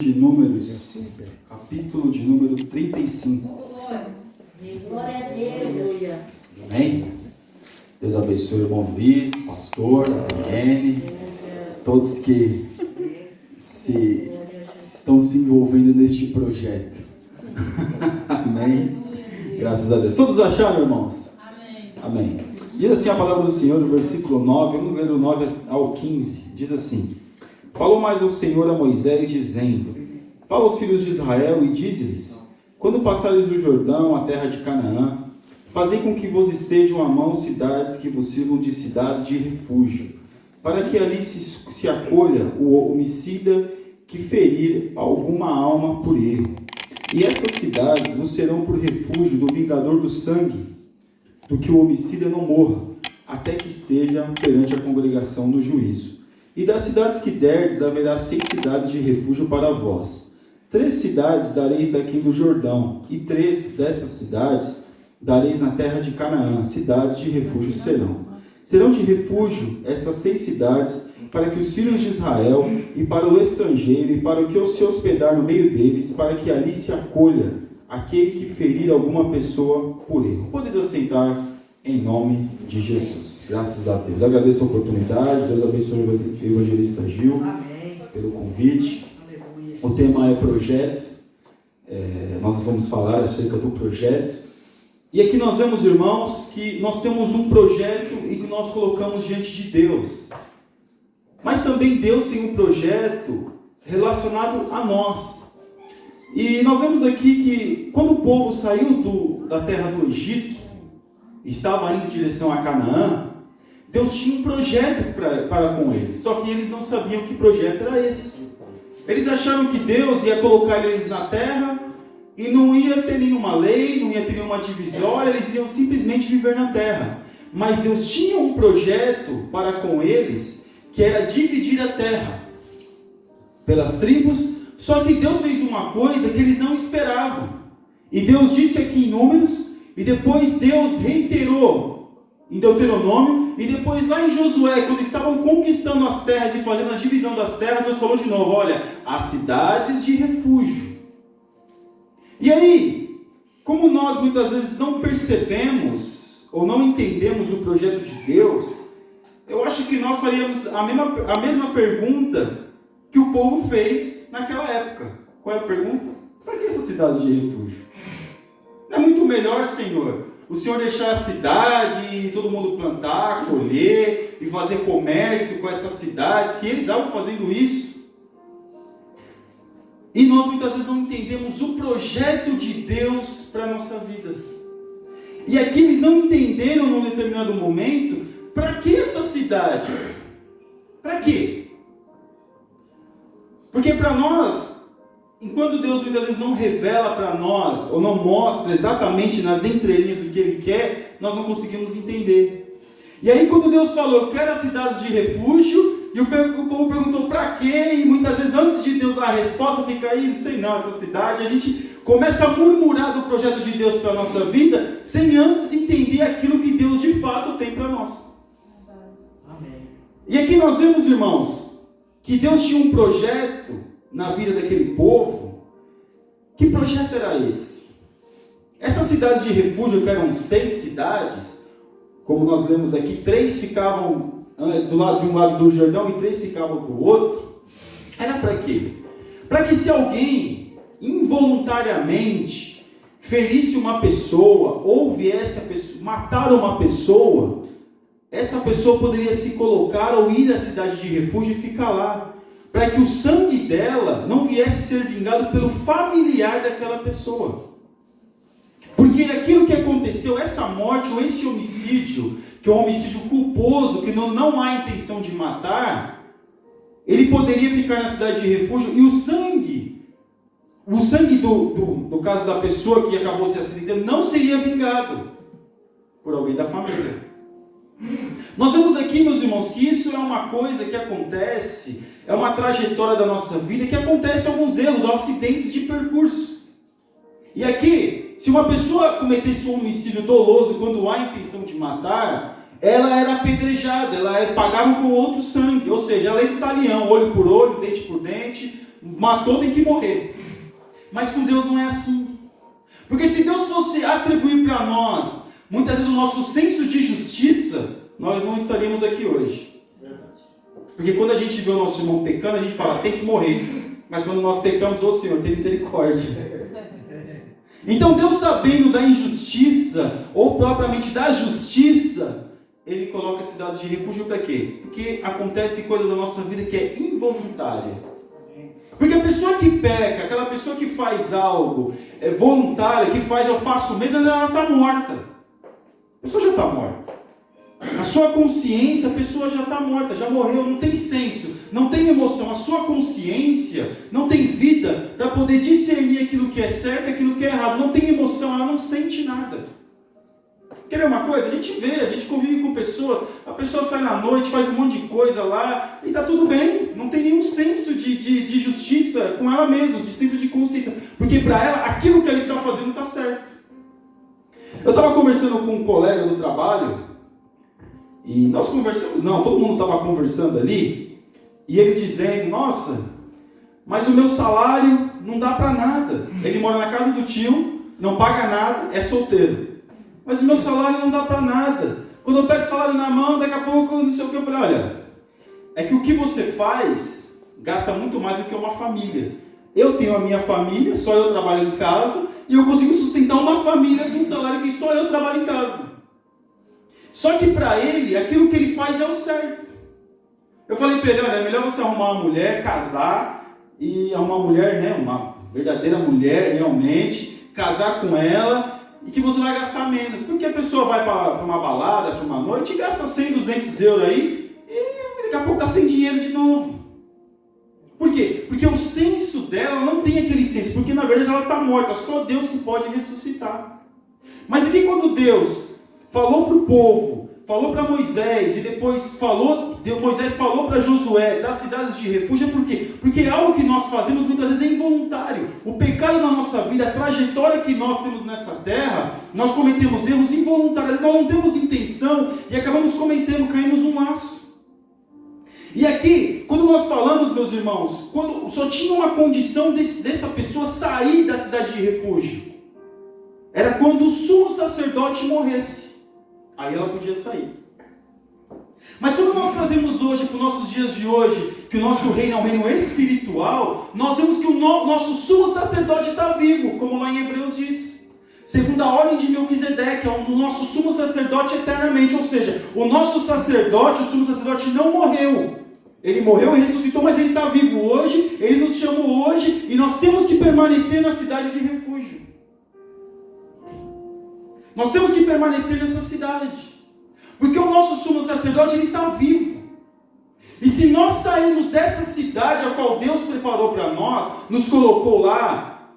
De Números, capítulo de número 35. Glória a Deus. Amém? Deus abençoe o irmão Luiz, pastor, a PN, todos que estão se envolvendo neste projeto. Amém? Graças a Deus. Todos acharam, irmãos? Amém. Diz assim a palavra do Senhor no versículo 9, vamos ler do 9 ao 15. Diz assim: Falou mais o Senhor a Moisés, dizendo: Fala aos filhos de Israel e dize-lhes: Quando passares o Jordão, a terra de Canaã, fazei com que vos estejam à mão cidades que vos sirvam de cidades de refúgio, para que ali se acolha o homicida que ferir alguma alma por erro. E estas cidades vos serão por refúgio do vingador do sangue, do que o homicida não morra, até que esteja perante a congregação no juízo. E das cidades que derdes, haverá 6 cidades de refúgio para vós. 3 cidades dareis daqui do Jordão, e 3 dessas cidades dareis na terra de Canaã, cidades de refúgio serão. Serão de refúgio estas 6 cidades, para que os filhos de Israel, e para o estrangeiro, e para o que se hospedar no meio deles, para que ali se acolha aquele que ferir alguma pessoa por erro. Podeis assentar em nome de Jesus. Graças a Deus. Agradeço a oportunidade. Deus abençoe o evangelista Gil. Amém. Pelo convite. Aleluia. O tema é projeto. Nós vamos falar acerca do projeto. E aqui nós vemos, irmãos, que nós temos um projeto e que nós colocamos diante de Deus. Mas também Deus tem um projeto relacionado a nós. E nós vemos aqui que quando o povo saiu da terra do Egito, estava indo em direção a Canaã, Deus tinha um projeto para com eles. Só que eles não sabiam que projeto era esse. Eles acharam que Deus ia colocar eles na terra e não ia ter nenhuma lei, não ia ter nenhuma divisória, eles iam simplesmente viver na terra. Mas Deus tinha um projeto para com eles, que era dividir a terra pelas tribos. Só que Deus fez uma coisa que eles não esperavam. E Deus disse aqui em Números, e depois Deus reiterou em Deuteronômio, e depois lá em Josué, quando estavam conquistando as terras e fazendo a divisão das terras, Deus falou de novo: olha, as cidades de refúgio. E aí, como nós muitas vezes não percebemos, ou não entendemos o projeto de Deus, eu acho que nós faríamos a mesma pergunta que o povo fez naquela época. Qual é a pergunta? Para que essas cidades de refúgio? Não é muito melhor, Senhor, o Senhor deixar a cidade e todo mundo plantar, colher e fazer comércio com essas cidades, que eles estavam fazendo isso? E nós muitas vezes não entendemos o projeto de Deus para a nossa vida. E aqui eles não entenderam num determinado momento, para que essas cidades? Para quê? Porque para nós, enquanto Deus muitas vezes não revela para nós, ou não mostra exatamente nas entrelinhas o que Ele quer, nós não conseguimos entender. E aí quando Deus falou: eu quero as cidades de refúgio, e o povo perguntou para quê, e muitas vezes antes de Deus dar a resposta, fica aí, não sei não, essa cidade, a gente começa a murmurar do projeto de Deus para a nossa vida, sem antes entender aquilo que Deus de fato tem para nós. Amém. E aqui nós vemos, irmãos, que Deus tinha um projeto na vida daquele povo. Que projeto era esse? Essas cidades de refúgio, que eram 6 cidades, como nós lemos aqui, 3 ficavam de um lado do Jordão e 3 ficavam do outro. Era para quê? Para que se alguém involuntariamente ferisse uma pessoa, ou viesse a matar uma pessoa, essa pessoa poderia se colocar ou ir à cidade de refúgio e ficar lá, para que o sangue dela não viesse ser vingado pelo familiar daquela pessoa. Porque aquilo que aconteceu, essa morte ou esse homicídio, que é um homicídio culposo, que não há intenção de matar, ele poderia ficar na cidade de refúgio, e o sangue do caso da pessoa que acabou se acidentando não seria vingado por alguém da família. Nós vemos aqui, meus irmãos, que isso é uma coisa que acontece, é uma trajetória da nossa vida, que acontece alguns erros, acidentes de percurso. E aqui, se uma pessoa cometesse um homicídio doloso quando há intenção de matar, ela era apedrejada, ela pagava com outro sangue, ou seja, a lei do talião, olho por olho, dente por dente, matou tem que morrer. Mas com Deus não é assim. Porque se Deus fosse atribuir para nós, muitas vezes o nosso senso de justiça, nós não estaríamos aqui hoje. Porque quando a gente vê o nosso irmão pecando, a gente fala, tem que morrer. Mas quando nós pecamos, ô Senhor, tem misericórdia. Então Deus, sabendo da injustiça, ou propriamente da justiça, Ele coloca cidades de refúgio para quê? Porque acontecem coisas na nossa vida que é involuntária. Porque a pessoa que peca, aquela pessoa que faz algo voluntária, que faz, eu faço mesmo, ela está morta. A pessoa já está morta. A sua consciência, a pessoa já está morta, já morreu, não tem senso, não tem emoção. A sua consciência não tem vida para poder discernir aquilo que é certo e aquilo que é errado. Não tem emoção, ela não sente nada. Quer ver uma coisa? A gente vê, a gente convive com pessoas, a pessoa sai na noite, faz um monte de coisa lá, e está tudo bem. Não tem nenhum senso de justiça com ela mesma, de senso de consciência. Porque para ela, aquilo que ela está fazendo está certo. Eu estava conversando com um colega do trabalho, e nós conversamos, todo mundo estava conversando ali, e ele dizendo, nossa, mas o meu salário não dá para nada. Ele mora na casa do tio, não paga nada, é solteiro. Mas o meu salário não dá para nada. Quando eu pego o salário na mão, daqui a pouco, não sei o que, eu falei, olha, é que o que você faz gasta muito mais do que uma família. Eu tenho a minha família, só eu trabalho em casa, e eu consigo sustentar uma família com um salário que só eu trabalho em casa. Só que para ele, aquilo que ele faz é o certo. Eu falei para ele, olha, é melhor você arrumar uma mulher, casar, e arrumar uma mulher, uma verdadeira mulher realmente, casar com ela, e que você vai gastar menos. Porque a pessoa vai para uma balada, para uma noite, e gasta 100, 200 euros aí, e daqui a pouco está sem dinheiro de novo. Por quê? Porque o senso dela não tem aquele senso, porque na verdade ela está morta, só Deus que pode ressuscitar. Mas aqui quando Deus falou para o povo, falou para Moisés, e depois Moisés falou para Josué das cidades de refúgio, por quê? Porque é algo que nós fazemos muitas vezes é involuntário. O pecado na nossa vida, a trajetória que nós temos nessa terra, nós cometemos erros involuntários, nós não temos intenção e acabamos caímos num laço. E aqui, quando nós falamos, meus irmãos, quando só tinha uma condição dessa pessoa sair da cidade de refúgio, era quando o sumo sacerdote morresse. Aí ela podia sair. Mas quando nós trazemos hoje, para os nossos dias de hoje, que o nosso reino é um reino espiritual, nós vemos que o nosso sumo sacerdote está vivo, como lá em Hebreus diz. Segundo a ordem de Melquisedeque, é o nosso sumo sacerdote eternamente. Ou seja, o nosso sacerdote, o sumo sacerdote não morreu. Ele morreu e ressuscitou, mas ele está vivo hoje, ele nos chamou hoje, e nós temos que permanecer na cidade de refúgio. Nós temos que permanecer nessa cidade. Porque o nosso sumo sacerdote, ele está vivo. E se nós sairmos dessa cidade a qual Deus preparou para nós, nos colocou lá,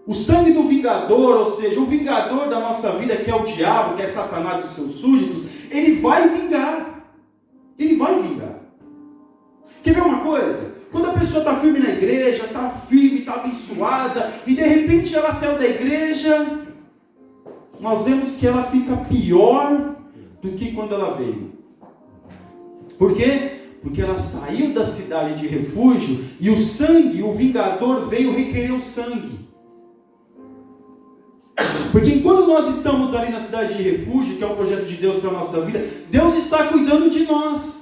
o sangue do vingador, ou seja, o vingador da nossa vida, que é o diabo, que é Satanás e os seus súditos, ele vai vingar. Ele vai vingar. Quer ver uma coisa? Quando a pessoa está firme na igreja, está firme, está abençoada, e de repente ela saiu da igreja, nós vemos que ela fica pior do que quando ela veio. Por quê? Porque ela saiu da cidade de refúgio e o sangue, o vingador veio requerer o sangue. Porque enquanto nós estamos ali na cidade de refúgio, que é um projeto de Deus para a nossa vida, Deus está cuidando de nós.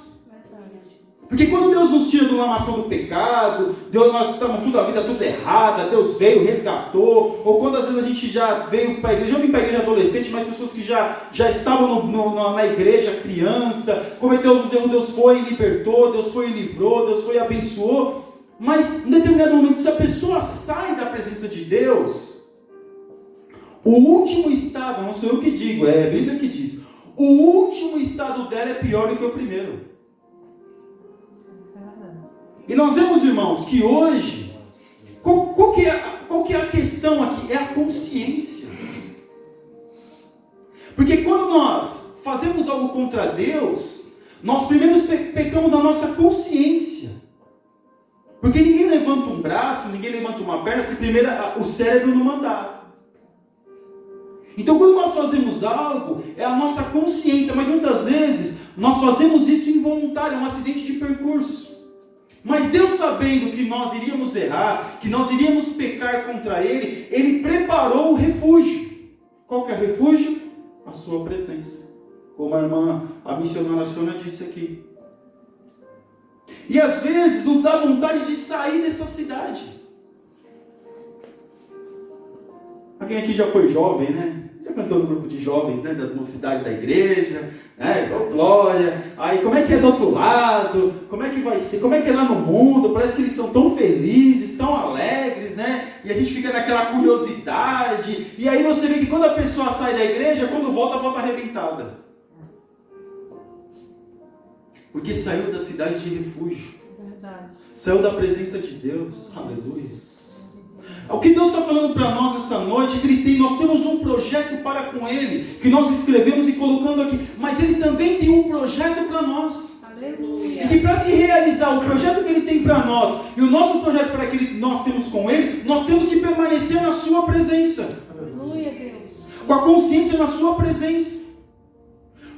Porque quando Deus nos tira de uma lamação do pecado, nós estamos a vida tudo errada, Deus veio, resgatou, ou quando às vezes a gente já veio para a igreja, eu vim para a igreja adolescente, mas pessoas que já estavam na igreja, criança, cometeu os erros, Deus foi e libertou, Deus foi e livrou, Deus foi e abençoou, mas em determinado momento, se a pessoa sai da presença de Deus, o último estado, não sou eu que digo, é a Bíblia que diz, o último estado dela é pior do que o primeiro. E nós vemos, irmãos, que hoje, qual que é a questão aqui? É a consciência. Porque quando nós fazemos algo contra Deus, nós primeiro pecamos na nossa consciência. Porque ninguém levanta um braço, ninguém levanta uma perna, se primeiro o cérebro não mandar. Então quando nós fazemos algo, é a nossa consciência, mas muitas vezes nós fazemos isso involuntário, é um acidente de percurso. Mas Deus, sabendo que nós iríamos errar, que nós iríamos pecar contra Ele, Ele preparou o refúgio. Qual que é o refúgio? A sua presença. Como a missionária Sônia disse aqui. E às vezes nos dá vontade de sair dessa cidade. Alguém aqui já foi jovem, né? Já cantou no grupo de jovens, né? Da mocidade da igreja, né? Oh, glória. Aí como é que é do outro lado? Como é que vai ser? Como é que é lá no mundo? Parece que eles são tão felizes, tão alegres, né? E a gente fica naquela curiosidade. E aí você vê que quando a pessoa sai da igreja, quando volta arrebentada. Porque saiu da cidade de refúgio. Verdade. Saiu da presença de Deus. Aleluia. O que Deus está falando para nós essa noite é que nós temos um projeto para com Ele, que nós escrevemos e colocando aqui, mas Ele também tem um projeto para nós. Aleluia. E que para se realizar o projeto que Ele tem para nós, e o nosso projeto para que nós temos com Ele, nós temos que permanecer na Sua presença. Aleluia, Deus. Com a consciência na Sua presença.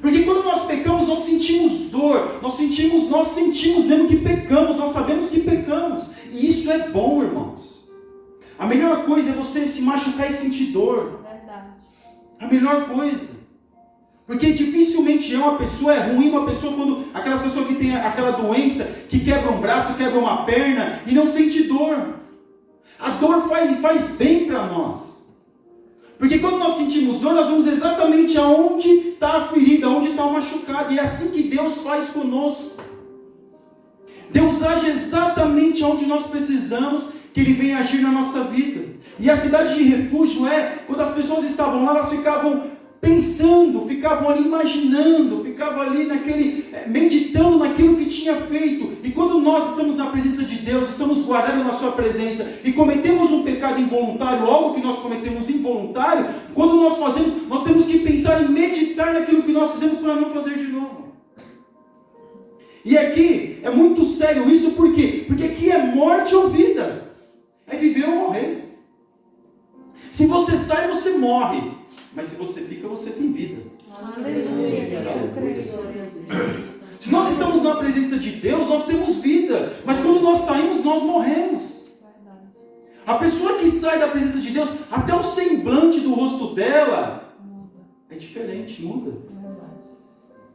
Porque quando nós pecamos, nós sentimos dor, nós sentimos mesmo que pecamos, nós sabemos que pecamos. E isso é bom, irmãos. A melhor coisa é você se machucar e sentir dor. Verdade. A melhor coisa. Porque dificilmente uma pessoa é ruim, uma pessoa quando aquelas pessoas que têm aquela doença, que quebra um braço, quebra uma perna e não sente dor. A dor faz bem para nós. Porque quando nós sentimos dor, nós vamos exatamente aonde está a ferida, aonde está o machucado. E é assim que Deus faz conosco. Deus age exatamente onde nós precisamos que Ele venha agir na nossa vida. E a cidade de refúgio quando as pessoas estavam lá, elas ficavam pensando, ficavam ali imaginando, ficavam ali meditando naquilo que tinha feito. E quando nós estamos na presença de Deus, estamos guardados na Sua presença e cometemos um pecado involuntário, algo que nós cometemos involuntário, quando nós fazemos, nós temos que pensar e meditar naquilo que nós fizemos para não fazer de novo. E aqui é muito sério isso, por quê? Porque aqui é morte ou vida. É viver ou morrer. Se você sai, você morre. Mas se você fica, você tem vida. Aleluia. Se nós estamos na presença de Deus, nós temos vida. Mas quando nós saímos, nós morremos. A pessoa que sai da presença de Deus, até o semblante do rosto dela é diferente, muda.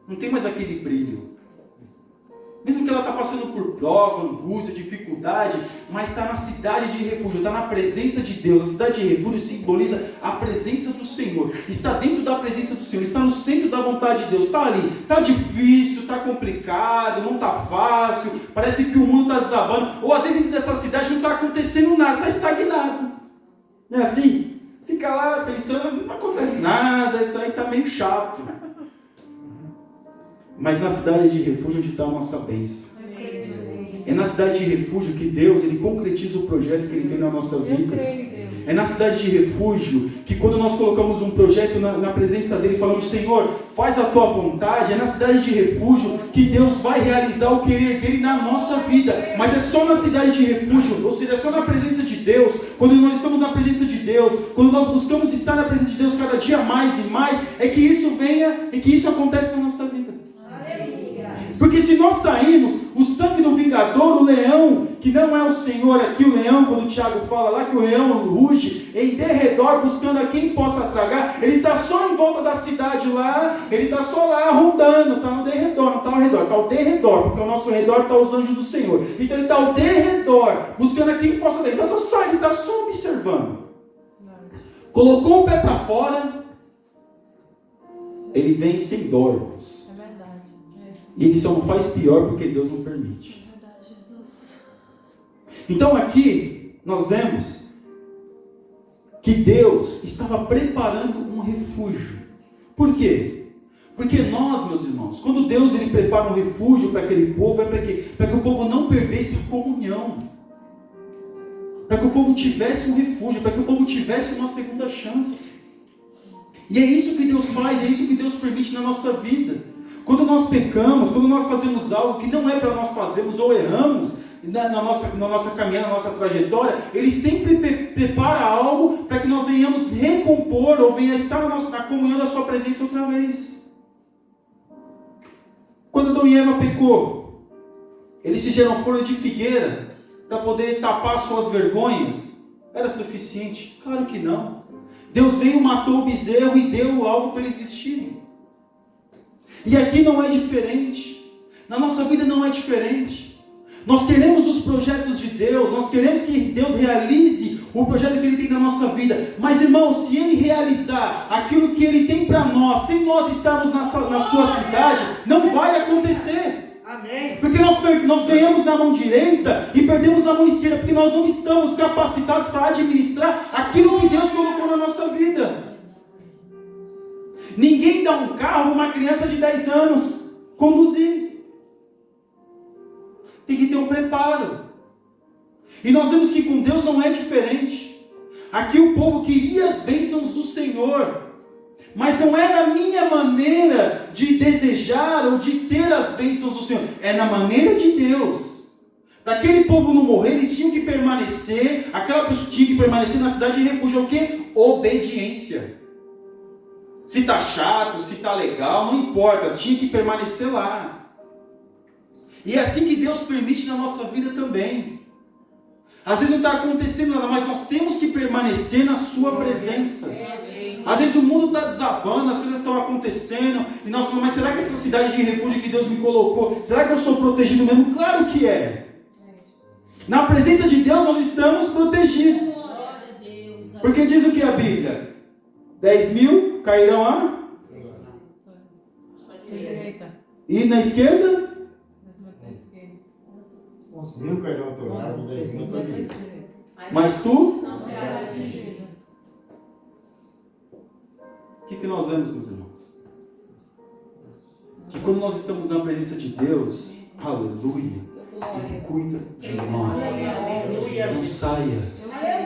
Não tem mais aquele brilho. Mesmo que ela está passando por prova, angústia, dificuldade, mas está na cidade de refúgio, está na presença de Deus. A cidade de refúgio simboliza a presença do Senhor. Está dentro da presença do Senhor, está no centro da vontade de Deus. Está ali, está difícil, está complicado, não está fácil, parece que o mundo está desabando. Ou às vezes dentro dessa cidade não está acontecendo nada, está estagnado. Não é assim? Fica lá pensando, não acontece nada, isso aí está meio chato. Mas na cidade de refúgio onde está a nossa bênção. É na cidade de refúgio que Deus Ele concretiza o projeto que Ele tem na nossa vida. É na cidade de refúgio que quando nós colocamos um projeto na presença dEle, falamos, Senhor, faz a Tua vontade. É na cidade de refúgio que Deus vai realizar o querer dEle na nossa vida. Mas é só na cidade de refúgio, ou seja, é só na presença de Deus, quando nós estamos na presença de Deus, quando nós buscamos estar na presença de Deus cada dia mais e mais, é que isso venha e que isso acontece na nossa vida. Porque se nós sairmos, o sangue do vingador, o leão, que não é o Senhor aqui, o leão, quando o Tiago fala lá que o leão ruge em derredor, buscando a quem possa tragar, ele está só em volta da cidade lá, ele está só lá rondando, está no derredor, não está ao redor, está ao derredor, porque ao nosso redor está os anjos do Senhor. Então ele está ao derredor, buscando a quem possa tragar. Então ele está só observando. Colocou o pé para fora, ele vem sem dó, irmãos. E ele só não faz pior porque Deus não permite. É verdade, Jesus. Então aqui nós vemos que Deus estava preparando um refúgio. Por quê? Porque nós, meus irmãos, quando Deus Ele prepara um refúgio para aquele povo, é para que o povo não perdesse a comunhão. Para que o povo tivesse um refúgio, para que o povo tivesse uma segunda chance. E é isso que Deus faz, é isso que Deus permite na nossa vida. Quando nós pecamos, quando nós fazemos algo que não é para nós fazermos ou erramos na nossa caminhada, na nossa trajetória, Ele sempre prepara algo para que nós venhamos recompor ou venha estar na comunhão da Sua presença outra vez. Quando Adão e Eva pecou, Eles fizeram folha de figueira para poder tapar suas vergonhas. Era suficiente? Claro que não. Deus veio, matou o bezerro e deu algo para eles vestirem. E aqui não é diferente. Na nossa vida não é diferente. Nós queremos os projetos de Deus, nós queremos que Deus realize o projeto que Ele tem na nossa vida. Mas, irmãos, se Ele realizar aquilo que Ele tem para nós, sem nós estarmos na sua cidade, não vai acontecer. Amém. Porque nós ganhamos na mão direita e perdemos na mão esquerda, porque nós não estamos capacitados para administrar aquilo que Deus colocou na nossa vida. Ninguém dá um carro a uma criança de 10 anos conduzir. Tem que ter um preparo. E nós vemos que com Deus não é diferente. Aqui o povo queria as bênçãos do Senhor, mas não é na minha maneira de desejar ou de ter as bênçãos do Senhor, é na maneira de Deus. Para aquele povo não morrer, eles tinham que permanecer, aquela pessoa tinha que permanecer na cidade de refúgio. O quê? Obediência. Se está chato, se está legal, não importa, tinha que permanecer lá. E é assim que Deus permite na nossa vida também. Às vezes não está acontecendo nada, mas nós temos que permanecer na sua presença. Às vezes o mundo está desabando, as coisas estão acontecendo, e nós falamos, mas será que essa cidade de refúgio que Deus me colocou, será que eu sou protegido mesmo? Claro que é. Na presença de Deus nós estamos protegidos. Porque diz o que a Bíblia? 10.000 cairão a? E na esquerda? 11.000 cairão ao teu lado, 10.000 ao teu direito. Mas tu? Não será atingido. O que nós vemos, meus irmãos? Que quando nós estamos na presença de Deus, aleluia, Ele cuida de nós. Não saia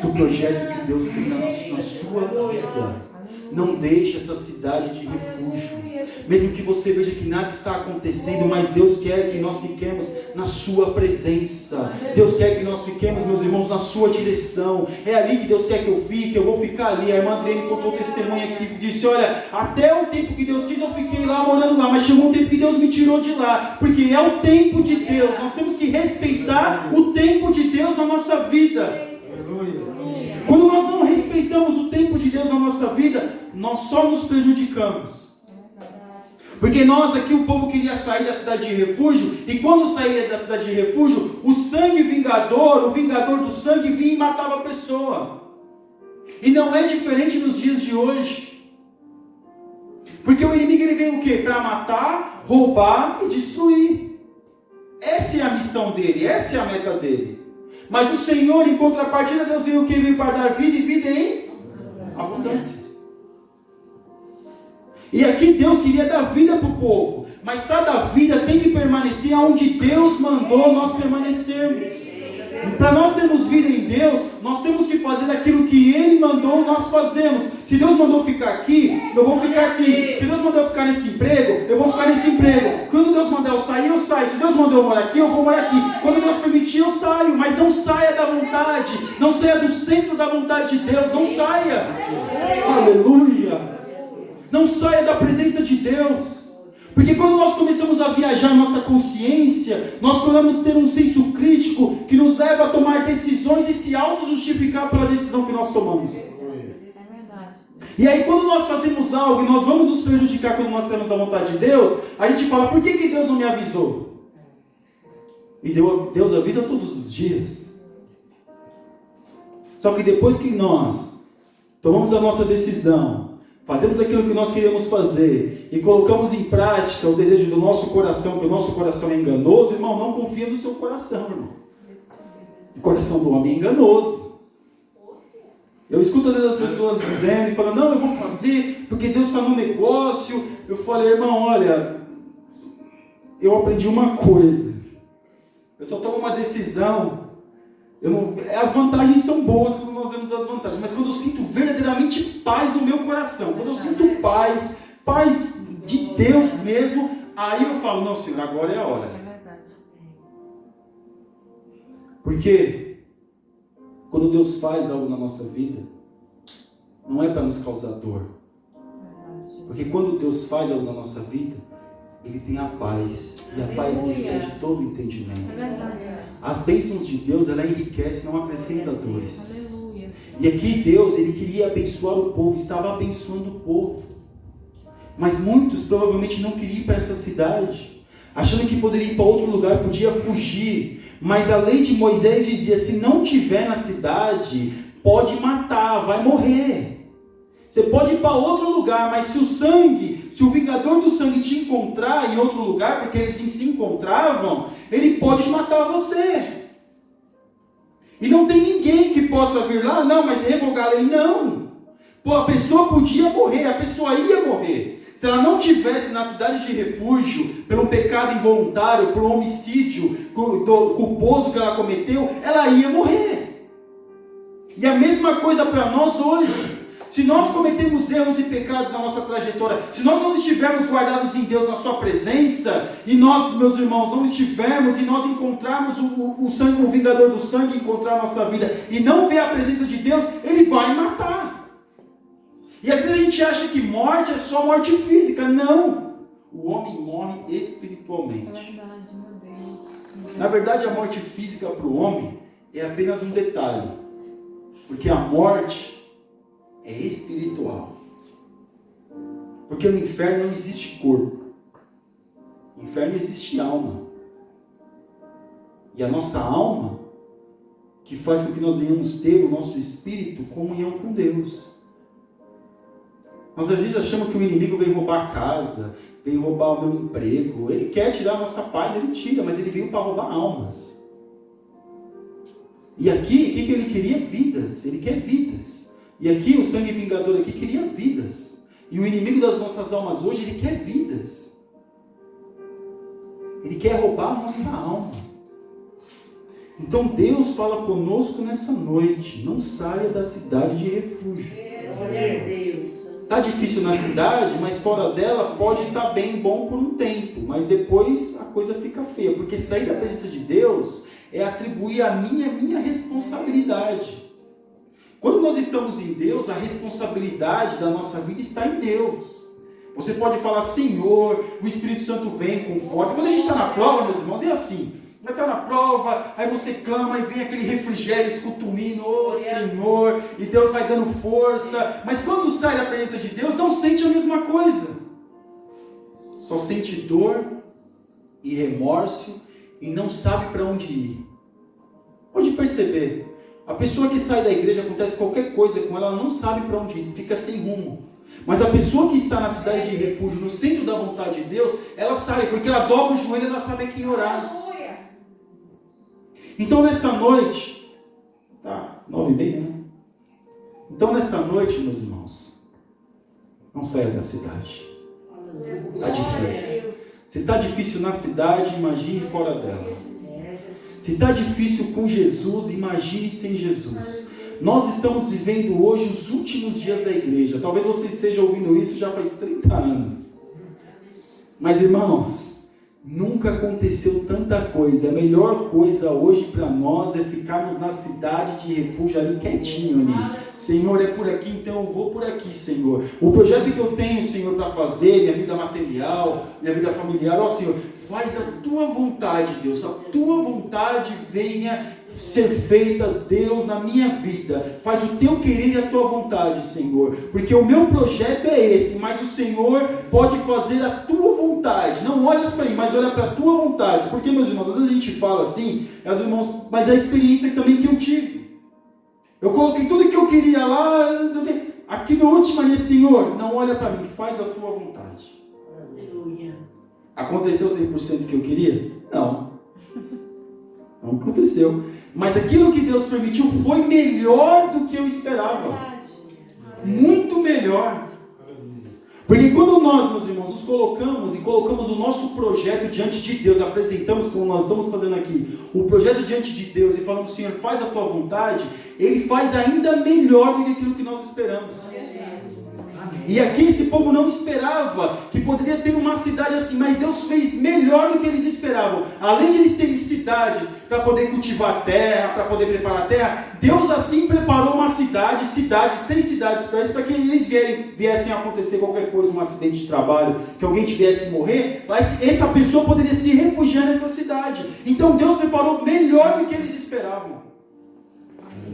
do projeto que Deus tem na sua vida. Não deixe essa cidade de refúgio. Mesmo que você veja que nada está acontecendo, mas Deus quer que nós fiquemos na sua presença. Deus quer que nós fiquemos, meus irmãos, na sua direção. É ali que Deus quer que eu fique, eu vou ficar ali. A irmã Adriane contou testemunho aqui, disse, olha, até o tempo que Deus quis eu fiquei lá, morando lá, mas chegou um tempo que Deus me tirou de lá, porque é o tempo de Deus. Nós temos que respeitar o tempo de Deus na nossa vida. Quando nós não respeitamos o tempo de Deus na nossa vida, nós só nos prejudicamos. Porque nós aqui, o povo queria sair da cidade de refúgio, e quando saía da cidade de refúgio, o sangue vingador, o vingador do sangue, vinha e matava a pessoa. E não é diferente nos dias de hoje. Porque o inimigo ele vem o quê? Para matar, roubar e destruir. Essa é a missão dele, essa é a meta dele. Mas o Senhor, em contrapartida, Deus veio o quê? Veio para dar vida e vida em abundância. E aqui Deus queria dar vida para o povo, mas para dar vida tem que permanecer onde Deus mandou nós permanecermos. Para nós termos vida em Deus, nós temos que fazer aquilo que Ele mandou nós fazemos. Se Deus mandou ficar aqui, eu vou ficar aqui. Se Deus mandou ficar nesse emprego, eu vou ficar nesse emprego. Quando Deus mandar eu sair, eu saio. Se Deus mandou eu morar aqui, eu vou morar aqui. Quando Deus permitir, eu saio. Mas não saia da vontade, não saia do centro da vontade de Deus, não saia. Aleluia. Não saia da presença de Deus. Porque quando nós começamos a viajar nossa consciência, nós podemos ter um senso crítico que nos leva a tomar decisões e se auto-justificar pela decisão que nós tomamos. É verdade. E aí quando nós fazemos algo e nós vamos nos prejudicar quando nós saímos da vontade de Deus, a gente fala, por que Deus não me avisou? E Deus avisa todos os dias. Só que depois que nós tomamos a nossa decisão, fazemos aquilo que nós queríamos fazer e colocamos em prática o desejo do nosso coração, que o nosso coração é enganoso, irmão, não confia no seu coração, irmão. O coração do homem é enganoso. Eu escuto às vezes as pessoas dizendo e falando, não, eu vou fazer porque Deus está no negócio. Eu falei, irmão, olha, eu aprendi uma coisa. Eu só tomo uma decisão. As vantagens são boas quando nós vemos as vantagens, mas quando eu sinto verdadeiramente paz no meu coração, quando eu sinto paz de Deus mesmo, aí eu falo, não, Senhor, agora é a hora. É verdade. Porque quando Deus faz algo na nossa vida, não é para nos causar dor. Porque quando Deus faz algo na nossa vida, ele tem a paz. E a paz que excede todo entendimento. É verdade. As bênçãos de Deus, ela enriquece, não acrescenta dores. Aleluia. E aqui Deus, ele queria abençoar o povo, estava abençoando o povo. Mas muitos provavelmente não queriam ir para essa cidade, achando que poderia ir para outro lugar, podia fugir. Mas a lei de Moisés dizia, se não tiver na cidade, pode matar, vai morrer. Você pode ir para outro lugar, mas se o vingador do sangue te encontrar em outro lugar, porque eles se encontravam, ele pode matar você. E não tem ninguém que possa vir lá, não, mas revogar a lei, não. Pô, a pessoa podia morrer, a pessoa ia morrer. Se ela não tivesse na cidade de refúgio, pelo pecado involuntário, por um homicídio culposo que ela cometeu, ela ia morrer. E a mesma coisa para nós hoje. Se nós cometemos erros e pecados na nossa trajetória, se nós não estivermos guardados em Deus, na sua presença, e nós, meus irmãos, não estivermos, e nós encontrarmos o sangue, o vingador do sangue, encontrar a nossa vida, e não ver a presença de Deus, ele vai matar. E às vezes a gente acha que morte é só morte física. Não. O homem morre espiritualmente. É verdade, meu Deus. Na verdade, a morte física para o homem é apenas um detalhe. Porque a morte é espiritual. Porque no inferno não existe corpo. No inferno existe alma. E a nossa alma, que faz com que nós venhamos ter o nosso espírito, comunhão com Deus. Nós às vezes achamos que o inimigo vem roubar a casa, vem roubar o meu emprego. Ele quer tirar a nossa paz, ele tira, mas ele veio para roubar almas. E aqui, o que ele queria? Vidas. Ele quer vidas. E aqui, o sangue vingador aqui queria vidas. E o inimigo das nossas almas hoje, ele quer vidas. Ele quer roubar a nossa alma. Então Deus fala conosco nessa noite. Não saia da cidade de refúgio. Glória a Deus. Está difícil na cidade, mas fora dela pode estar bem bom por um tempo. Mas depois a coisa fica feia. Porque sair da presença de Deus é atribuir a minha responsabilidade. Quando nós estamos em Deus, a responsabilidade da nossa vida está em Deus. Você pode falar, Senhor, o Espírito Santo vem, conforta. Quando a gente está na prova, meus irmãos, é assim. Vai estar na prova, aí você clama e vem aquele refrigério escutumindo, oh Senhor, e Deus vai dando força. Mas quando sai da presença de Deus, não sente a mesma coisa. Só sente dor e remorso e não sabe para onde ir. Pode perceber. A pessoa que sai da igreja, acontece qualquer coisa com ela, ela não sabe para onde ir, fica sem rumo. Mas a pessoa que está na cidade de refúgio, no centro da vontade de Deus, ela sabe, porque ela dobra o joelho e ela sabe a quem orar. Então nessa noite, tá, 9h30, né? Então nessa noite, meus irmãos, não saia da cidade. Está difícil. Se está difícil na cidade, imagine fora dela. Se está difícil com Jesus, imagine sem Jesus. Nós estamos vivendo hoje os últimos dias da igreja. Talvez você esteja ouvindo isso já faz 30 anos. Mas irmãos, nunca aconteceu tanta coisa. A melhor coisa hoje para nós é ficarmos na cidade de refúgio ali quietinho ali. Senhor, é por aqui, então eu vou por aqui, Senhor. O projeto que eu tenho, Senhor, para fazer, minha vida material, minha vida familiar, ó Senhor, faz a tua vontade, Deus. A tua vontade venha ser feita, Deus, na minha vida. Faz o teu querer e a tua vontade, Senhor. Porque o meu projeto é esse, mas o Senhor pode fazer a tua vontade. Não olhas para mim, mas olha para a tua vontade. Porque, meus irmãos, às vezes a gente fala assim, meus irmãos, mas é a experiência também que eu tive. Eu coloquei tudo que eu queria lá, não sei o quê. Aqui no último ali, Senhor, não olha para mim, faz a tua vontade. Aleluia. Aconteceu 100% que eu queria? Não. Não aconteceu. Mas aquilo que Deus permitiu foi melhor do que eu esperava. Muito melhor. Porque quando nós, meus irmãos, nos colocamos e colocamos o nosso projeto diante de Deus, apresentamos como nós estamos fazendo aqui, o projeto diante de Deus e falamos, Senhor, faz a tua vontade, Ele faz ainda melhor do que aquilo que nós esperamos. E aqui esse povo não esperava que poderia ter uma cidade assim, mas Deus fez melhor do que eles esperavam. Além de eles terem cidades para poder cultivar a terra, para poder preparar a terra, Deus assim preparou uma cidade cidades, 6 cidades para eles, para que eles viessem a acontecer qualquer coisa, um acidente de trabalho, que alguém tivesse morrer, essa pessoa poderia se refugiar nessa cidade. Então Deus preparou melhor do que eles esperavam.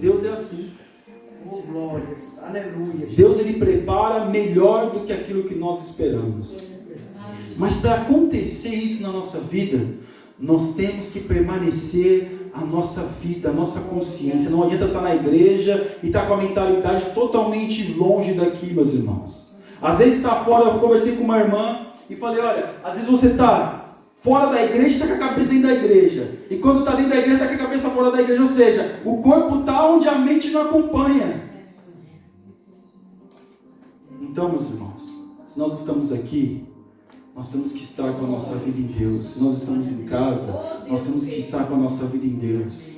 Deus é assim. Oh, glórias. Aleluia. Deus, ele prepara melhor do que aquilo que nós esperamos. Mas para acontecer isso na nossa vida, nós temos que permanecer a nossa vida, a nossa consciência. Não adianta estar na igreja e estar com a mentalidade totalmente longe daqui, meus irmãos. Às vezes está fora, eu conversei com uma irmã e falei, olha, às vezes você está fora da igreja e está com a cabeça dentro da igreja. E quando está dentro da igreja, está com a cabeça fora da igreja. Ou seja, o corpo está onde a mente não acompanha. Então, meus irmãos, se nós estamos aqui, nós temos que estar com a nossa vida em Deus. Se nós estamos em casa, nós temos que estar com a nossa vida em Deus.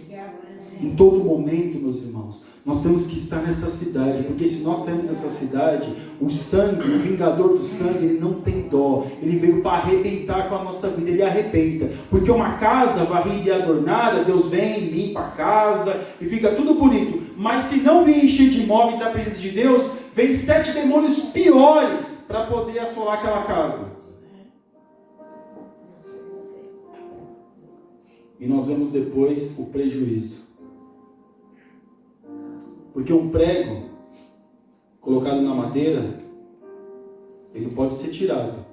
Em todo momento, meus irmãos, nós temos que estar nessa cidade, porque se nós sairmos dessa cidade, o sangue, o vingador do sangue, ele não tem dó, ele veio para arrebentar com a nossa vida, ele arrebenta, porque uma casa varrida e adornada, Deus vem, limpa a casa e fica tudo bonito, mas se não vir encher de imóveis da presença de Deus, vem 7 demônios piores para poder assolar aquela casa. E nós vemos depois o prejuízo. Porque um prego colocado na madeira, ele pode ser tirado,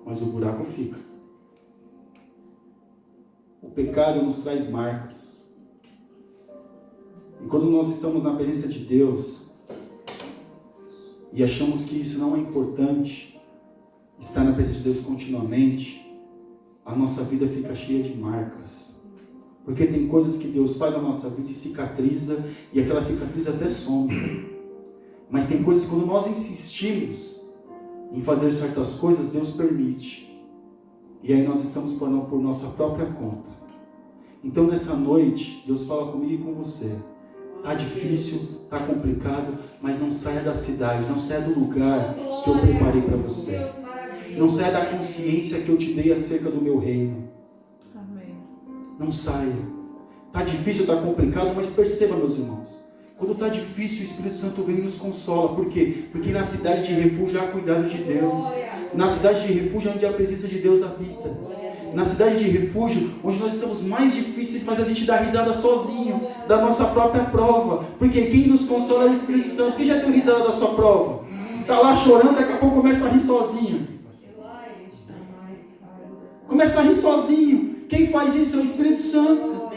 mas o buraco fica. O pecado nos traz marcas. E quando nós estamos na presença de Deus e achamos que isso não é importante, estar na presença de Deus continuamente, a nossa vida fica cheia de marcas. Porque tem coisas que Deus faz na nossa vida e cicatriza, e aquela cicatriz até some. Mas tem coisas que quando nós insistimos em fazer certas coisas, Deus permite. E aí nós estamos por nossa própria conta. Então nessa noite, Deus fala comigo e com você. Está difícil, está complicado, mas não saia da cidade, não saia do lugar que eu preparei para você. Não saia da consciência que eu te dei acerca do meu reino. Não saia. Está difícil, está complicado, mas perceba, meus irmãos. Quando está difícil, o Espírito Santo vem e nos consola. Por quê? Porque na cidade de refúgio há cuidado de Deus. Na cidade de refúgio é onde a presença de Deus habita. Na cidade de refúgio, onde nós estamos mais difíceis, mas a gente dá risada sozinho, da nossa própria prova. Porque quem nos consola é o Espírito Santo. Quem já deu risada da sua prova? Está lá chorando, daqui a pouco começa a rir sozinho. Começa a rir sozinho. Quem faz isso é o Espírito Santo.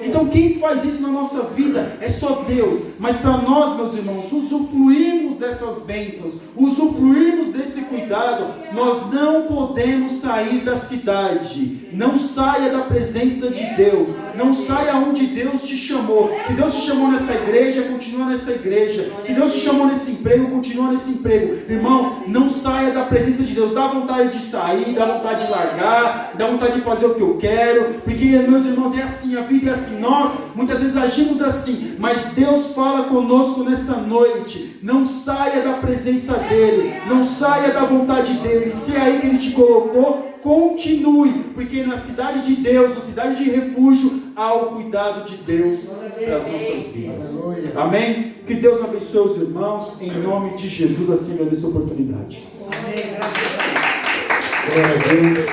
Então quem faz isso na nossa vida é só Deus. Mas para nós, meus irmãos, usufruirmos dessas bênçãos, usufruirmos desse cuidado, nós não podemos sair da cidade. Não saia da presença de Deus. Não saia onde Deus te chamou. Se Deus te chamou nessa igreja, continua nessa igreja. Se Deus te chamou nesse emprego, continua nesse emprego. Irmãos, não saia da presença de Deus. Dá vontade de sair, dá vontade de largar, dá vontade de fazer o que eu quero. Porque, meus irmãos, é assim, a vida é assim. Nós, muitas vezes, agimos assim. Mas Deus fala conosco nessa noite. Não saia da presença dEle. Não saia da vontade dEle. Se é aí que Ele te colocou, continue, porque na cidade de Deus, na cidade de refúgio, há o cuidado de Deus para as nossas vidas. Amém? Que Deus abençoe os irmãos, em nome de Jesus, assim, agradeço a oportunidade. Amém. Graças a Deus. Glória a Deus.